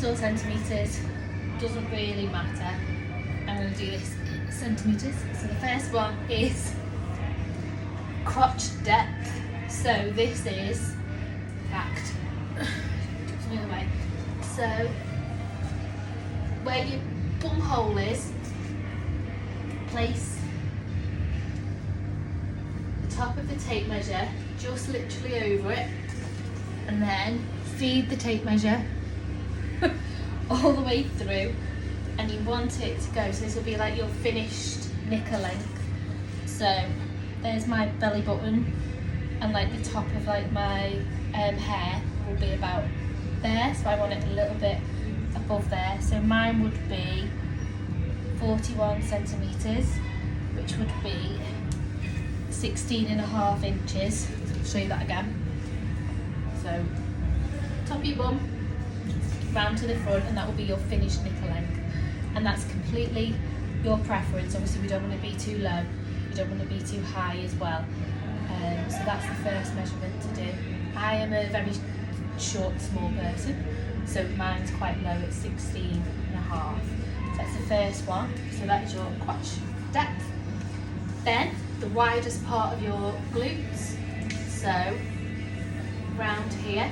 inches or centimetres, doesn't really matter. I'm going to do this in centimetres. So the first one is crotch depth. So this is fact. The other way. So where your bum hole is, place the top of the tape measure just literally over it, and then feed the tape measure all the way through, and you want it to go, so this will be like your finished knicker length. So there's my belly button, and like the top of like my hair will be about there, so I want it a little bit above there. So mine would be 41 centimetres, which would be 16.5 inches. I'll show you that again. So top of your bum, round to the front, and that will be your finished knicker length. And that's completely your preference. Obviously we don't want to be too low, we don't want to be too high as well. So that's the first measurement to do. I am a very short, small person, so mine's quite low at 16.5. So that's the first one. So that is your crotch depth. Then the widest part of your glutes. So round here,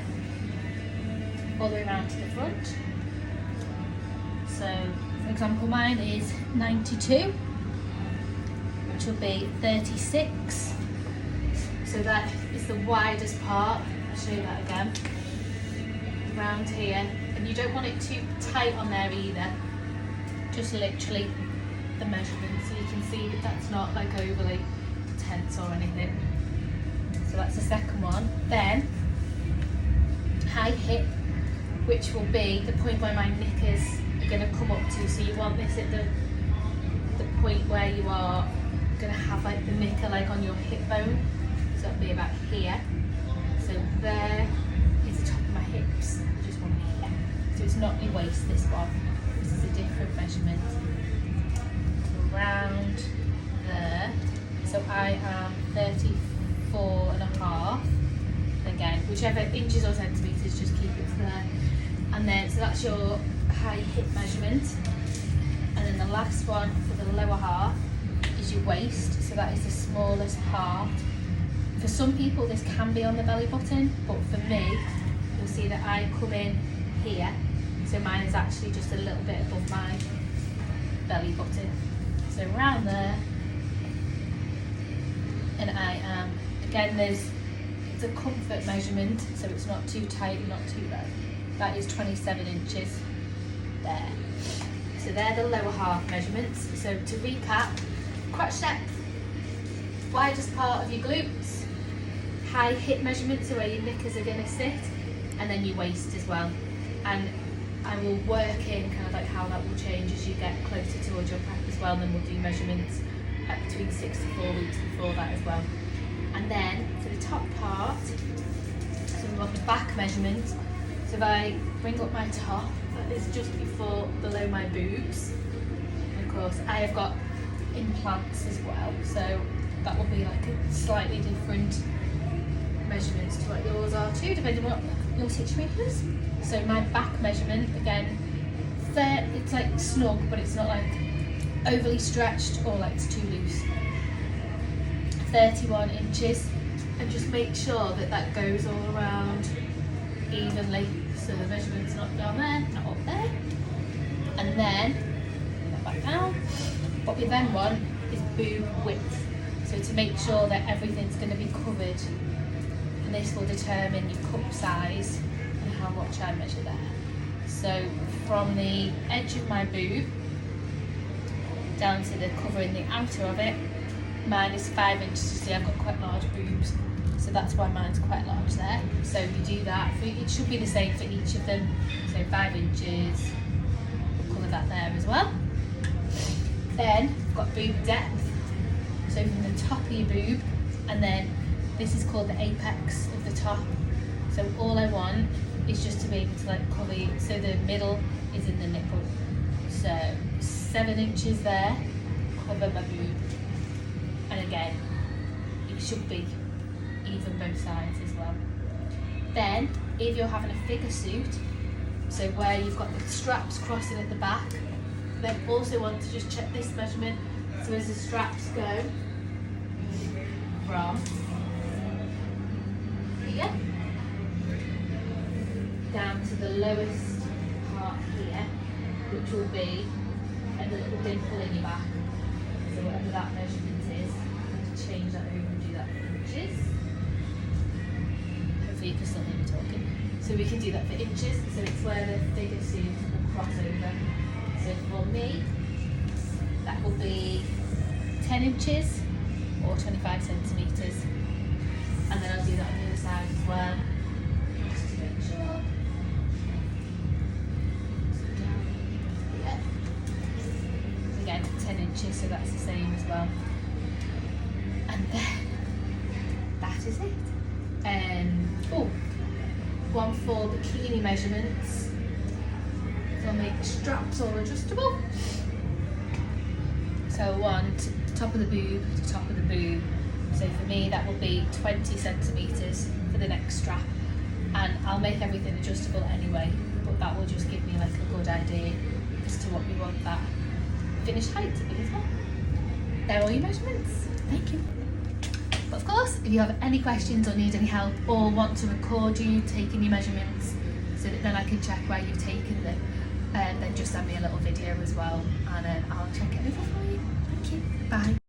all the way around to the front. So for example, mine is 92, which will be 36. So that is the widest part. I'll show you that again. Around here, and you don't want it too tight on there either. Just literally the measurement, so you can see that that's not like overly tense or anything. So that's the second one. Then high hip, which will be the point where my knickers are going to come up to. So you want this at the point where you are going to have like the knicker like on your hip bone. So it'll be about here. So there is the top of my hips. I just want here. So it's not your waist, this one. This is a different measurement. So around there. So I am 34.5. Again, whichever inches or centimetres, just keep it there. And then, so that's your high hip measurement. And then the last one for the lower half is your waist. So that is the smallest part. For some people this can be on the belly button, but for me, you'll see that I come in here. So mine is actually just a little bit above my belly button. So around there. And I am, again, it's a comfort measurement, so it's not too tight, not too low. That is 27 inches there. So they're the lower half measurements. So to recap, crotch depth, widest part of your glutes, high hip measurements, so where your knickers are going to sit, and then your waist as well. And I will work in kind of like how that will change as you get closer towards your prep as well, and then we'll do measurements at between 6 to 4 weeks before that as well. And then for the top part, so we want the back measurement. So if I bring up my top, that is just below my boobs. And of course I have got implants as well, so that will be like a slightly different measurements to what yours are too, depending on what your situation is. So my back measurement, again, it's like snug, but it's not like overly stretched or like it's too loose. 31 inches, and just make sure that that goes all around evenly, so the measurement's not down there, not up there. And then bring that back down. What we then want is boob width, so to make sure that everything's going to be covered, and this will determine your cup size and how much I measure there. So from the edge of my boob down to the covering the outer of it, mine is 5 inches. You see I've got quite large boobs, so that's why mine's quite large there. So you do that, it should be the same for each of them. So 5 inches, we'll colour that there as well. Then we've got boob depth, so from the top of your boob, and then this is called the apex of the top. So all I want is just to be able to like cover you, so the middle is in the nipple. So 7 inches there, cover my boob. And again, it should be even both sides as well. Then, if you're having a figure suit, So where you've got the straps crossing at the back, then also want to just check this measurement. So as the straps go from here down to the lowest part here, which will be a little dimple in your back. So whatever that measurement is, change that over and do that in inches. Hopefully you can still hear me talking. So we can do that for inches, so it's where the figure seams will cross over. So for me, that will be 10 inches or 25 centimetres. And then I'll do that on the other side as well, just to make sure. Yeah. Again, 10 inches, so that's the same as well. And then, that is it. One for bikini measurements. So I'll make the straps all adjustable. So I want top of the boob to top of the boob. So for me that will be 20 centimetres for the next strap. And I'll make everything adjustable anyway, but that will just give me like a good idea as to what we want that finished height to be as well. They're all your measurements. Thank you. But of course, if you have any questions or need any help or want to record you taking your measurements so that then I can check where you've taken them, then just send me a little video as well and I'll check it over for you. Thank you. Bye.